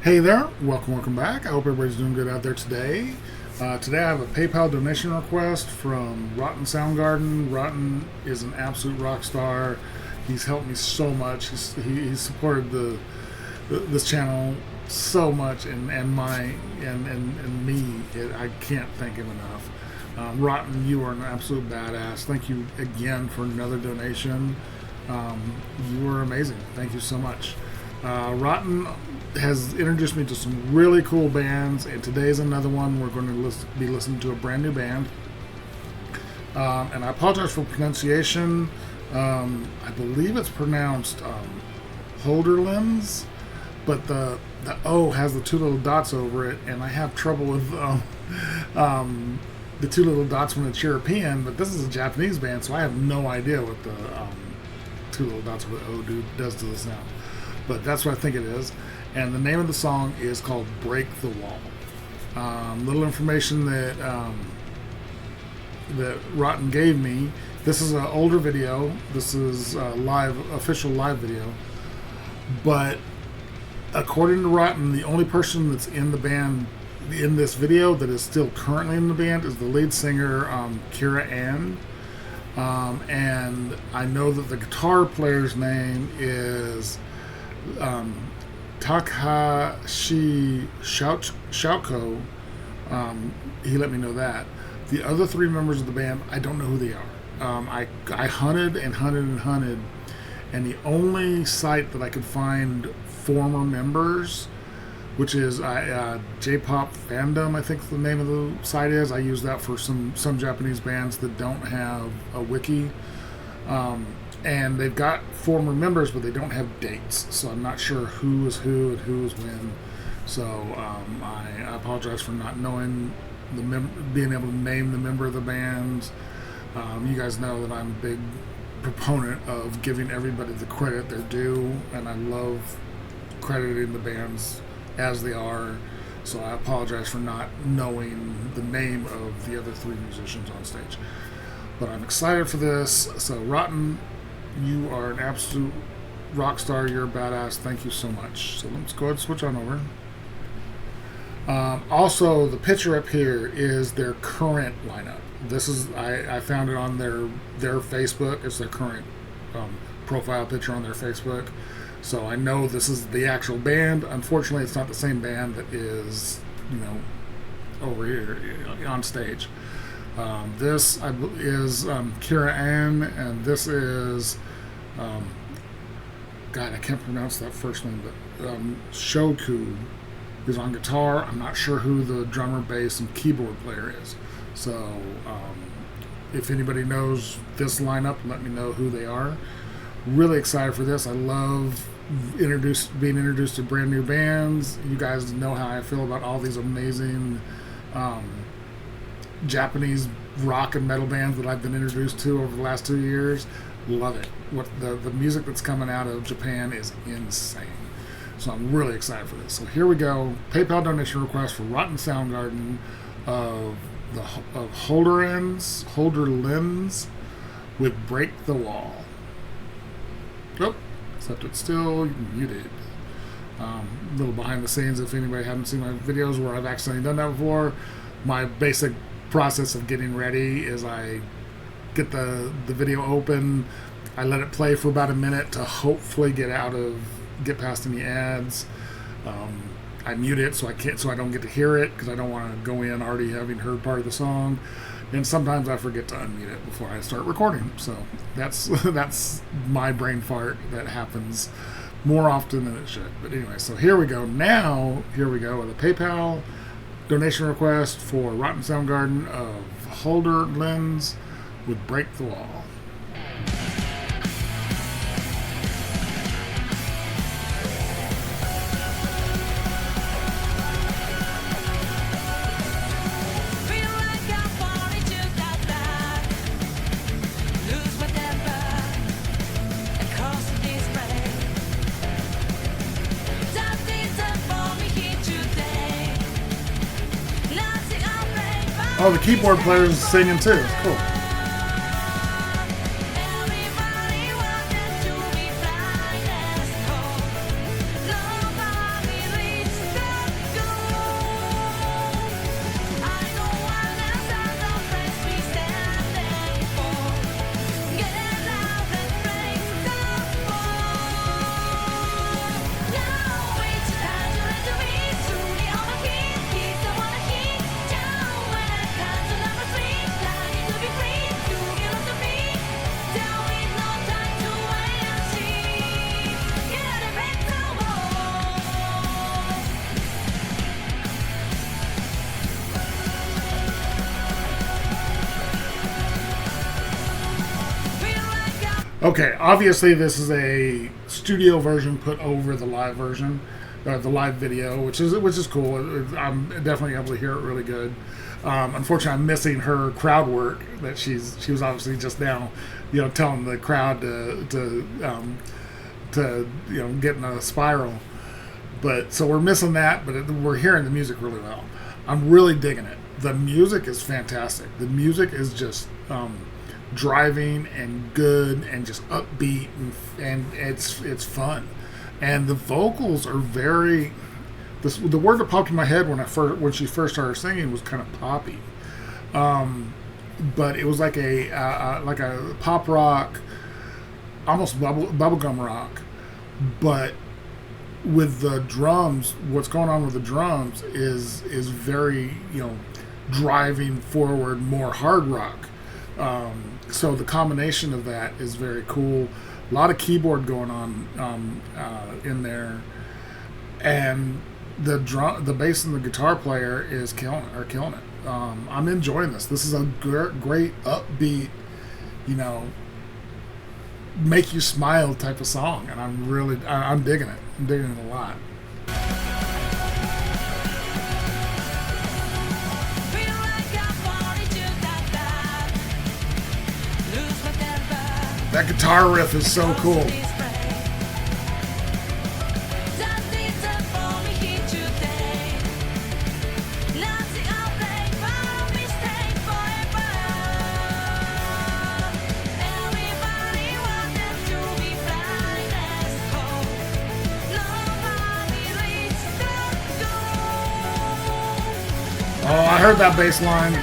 Hey there, welcome back. I hope everybody's doing good out there today. Today I have a PayPal donation request from Rotten Soundgarden. Rotten is an absolute rock star. He's helped me so much. He's supported this channel so much, and me. I can't thank him enough. Rotten, you are an absolute badass. Thank you again for another donation. You are amazing. Thank you so much. Rotten has introduced me to some really cool bands, and today's another one. We're going to be listening to a brand new band. And I apologize for pronunciation. I believe it's pronounced Holderlins, but the O has the two little dots over it, and I have trouble with the two little dots when it's European, but this is a Japanese band, so I have no idea what the two little dots with O does to the sound. But that's what I think it is. And the name of the song is called Break the Wall. Little information that Rotten gave me. This is an older video. This is a official live video. But according to Rotten, the only person that's in the band in this video that is still currently in the band is the lead singer, Kira Ann. And I know that the guitar player's name is Takahashi Shouko. He let me know that. The other three members of the band, I don't know who they are. I hunted, and the only site that I could find former members, which is J-Pop Fandom, I think the name of the site is. I use that for some Japanese bands that don't have a wiki. And they've got former members, but they don't have dates, so I'm not sure who is who and who is when. So I apologize for not knowing being able to name the member of the band. You guys know that I'm a big proponent of giving everybody the credit they're due, and I love crediting the bands as they are. So I apologize for not knowing the name of the other three musicians on stage. But I'm excited for this. So Rotten, you are an absolute rock star. You're a badass. Thank you so much. So let's go ahead and switch on over. Also, the picture up here is their current lineup. This is I found it on their Facebook. It's their current profile picture on their Facebook. So I know this is the actual band. Unfortunately, it's not the same band that is, over here on stage. This is Kira Ann, and this is God, I can't pronounce that first name, but Shoku is on guitar. I'm not sure who the drummer, bass, and keyboard player is. So if anybody knows this lineup, let me know who they are. Really excited for this. I love being introduced to brand new bands. You guys know how I feel about all these amazing Japanese rock and metal bands that I've been introduced to over the last 2 years. Love it. What the music that's coming out of Japan is insane. So I'm really excited for this. So here we go. PayPal donation request for Rotten Soundgarden of Holderlins with Break the Wall. Oh, except it's still muted. A little behind the scenes if anybody hadn't seen my videos where I've accidentally done that before. My basic process of getting ready is I get the video open, I let it play for about a minute to hopefully get past any ads. I mute it so I don't get to hear it because I don't want to go in already having heard part of the song, and sometimes I forget to unmute it before I start recording. So that's my brain fart that happens more often than it should. But anyway, so here we go with a PayPal donation request for Rotten Soundgarden of Holderlins with Break the Wall. Oh, the keyboard player is singing too. It's cool. Okay, obviously this is a studio version put over the live version, the live video, which is cool. I'm definitely able to hear it really good. Unfortunately, I'm missing her crowd work that she was obviously just now, telling the crowd to get in a spiral. But so we're missing that, but we're hearing the music really well. I'm really digging it. The music is fantastic. The music is just driving and good and just upbeat and it's fun. And the vocals are very. The word that popped in my head when she first started singing was kind of poppy, but it was like a pop rock, almost bubblegum rock, but with the drums, what's going on with the drums is very driving forward, more hard rock. So the combination of that is very cool. A lot of keyboard going on in there, and the bass and the guitar player is killing it. I'm enjoying this. This is a great upbeat, make you smile type of song, and I'm digging it. I'm digging it a lot. That guitar riff is so cool. Oh, I heard that bass line.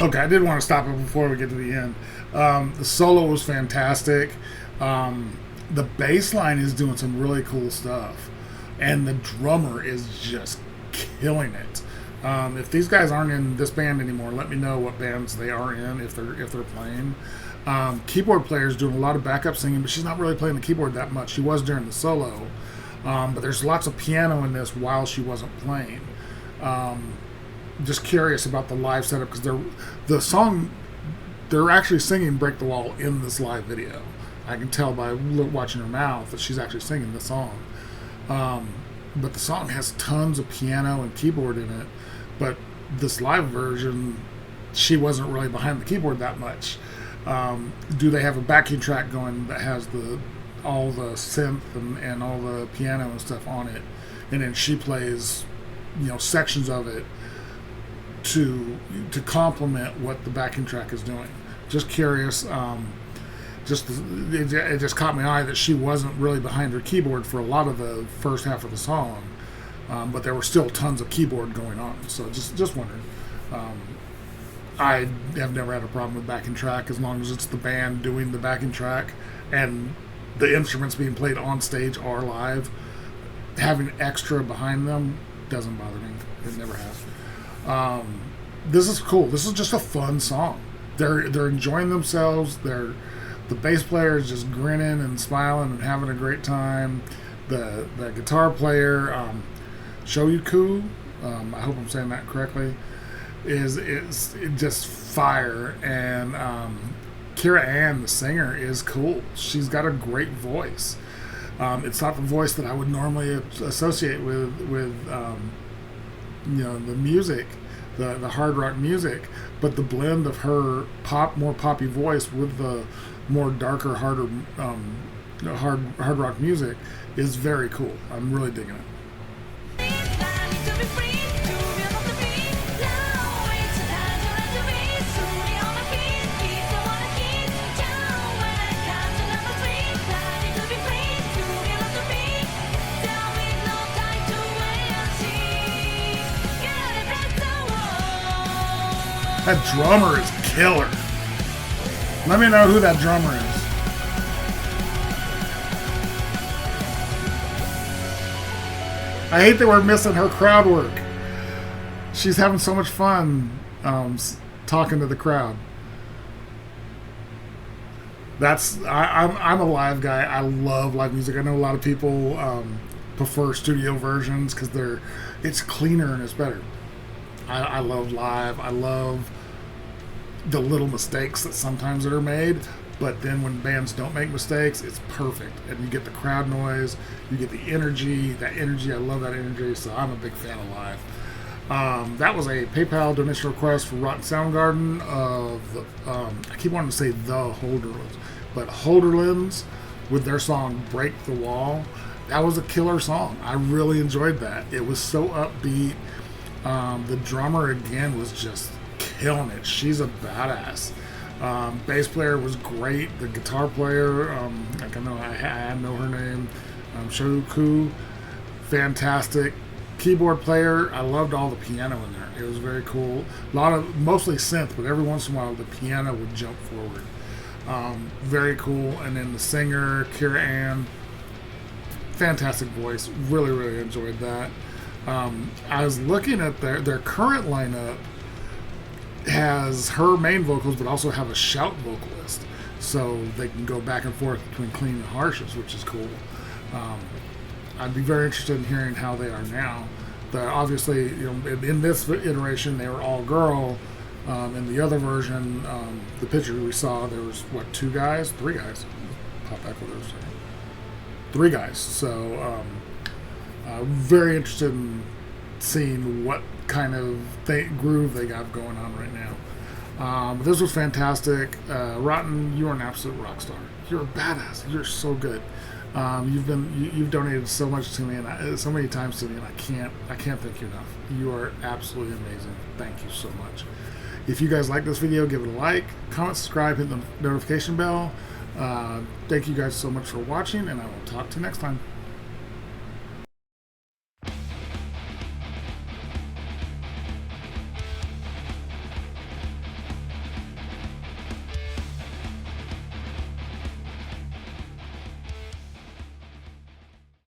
Okay, I did want to stop it before we get to the end. The solo was fantastic. The bass line is doing some really cool stuff, and the drummer is just killing it. If these guys aren't in this band anymore, let me know what bands they are in if they're playing. Keyboard player's doing a lot of backup singing, but she's not really playing the keyboard that much. She was during the solo, but there's lots of piano in this while she wasn't playing. Just curious about the live setup because they're actually singing "Break the Wall" in this live video. I can tell by watching her mouth that she's actually singing the song. But the song has tons of piano and keyboard in it. But this live version, she wasn't really behind the keyboard that much. Do they have a backing track going that has all the synth and all the piano and stuff on it, and then she plays sections of it to complement what the backing track is doing. Just curious. It just caught my eye that she wasn't really behind her keyboard for a lot of the first half of the song, but there were still tons of keyboard going on. So just wondering. I have never had a problem with backing track as long as it's the band doing the backing track and the instruments being played on stage or live. Having extra behind them doesn't bother me. It never has. This is cool. This is just a fun song. They're enjoying themselves. The bass player is just grinning and smiling and having a great time. The guitar player, Shoyuku, I hope I'm saying that correctly, is just fire. And Kira Ann, the singer, is cool. She's got a great voice. It's not the voice that I would normally associate with the music, the hard rock music, but the blend of her more poppy voice with the more darker, harder hard rock music is very cool. I'm really digging it. That drummer is killer. Let me know who that drummer is. I hate that we're missing her crowd work. She's having so much fun talking to the crowd. I'm a live guy. I love live music. I know a lot of people prefer studio versions because it's cleaner and it's better. I love live. I love the little mistakes that sometimes are made, but then when bands don't make mistakes, it's perfect. And you get the crowd noise, you get the energy. That energy, I love that energy, so I'm a big fan of live. That was a PayPal donation request for Rotten Soundgarden of, I keep wanting to say the Holderlins, but Holderlins with their song Break the Wall. That was a killer song. I really enjoyed that. It was so upbeat. The drummer again was just killing it. She's a badass. Bass player was great. The guitar player, I know her name, Shoku, fantastic. Keyboard player, I loved all the piano in there. It was very cool. Mostly synth, but every once in a while the piano would jump forward. Very cool. And then the singer, Kira Ann, fantastic voice. Really, really enjoyed that. I was looking at their current lineup has her main vocals, but also have a shout vocalist, so they can go back and forth between clean and harshes, which is cool. I'd be very interested in hearing how they are now. Obviously, in this iteration, they were all girl. In the other version, the picture we saw, there was three guys. Pop back with those. 3 guys. So. Very interested in seeing what kind of groove they got going on right now. But this was fantastic. Rotten, you are an absolute rock star. You're a badass. You're so good. You've donated so much to me and so many times to me, and I can't thank you enough. You are absolutely amazing. Thank you so much. If you guys like this video, give it a like, comment, subscribe, hit the notification bell. Thank you guys so much for watching, and I will talk to you next time.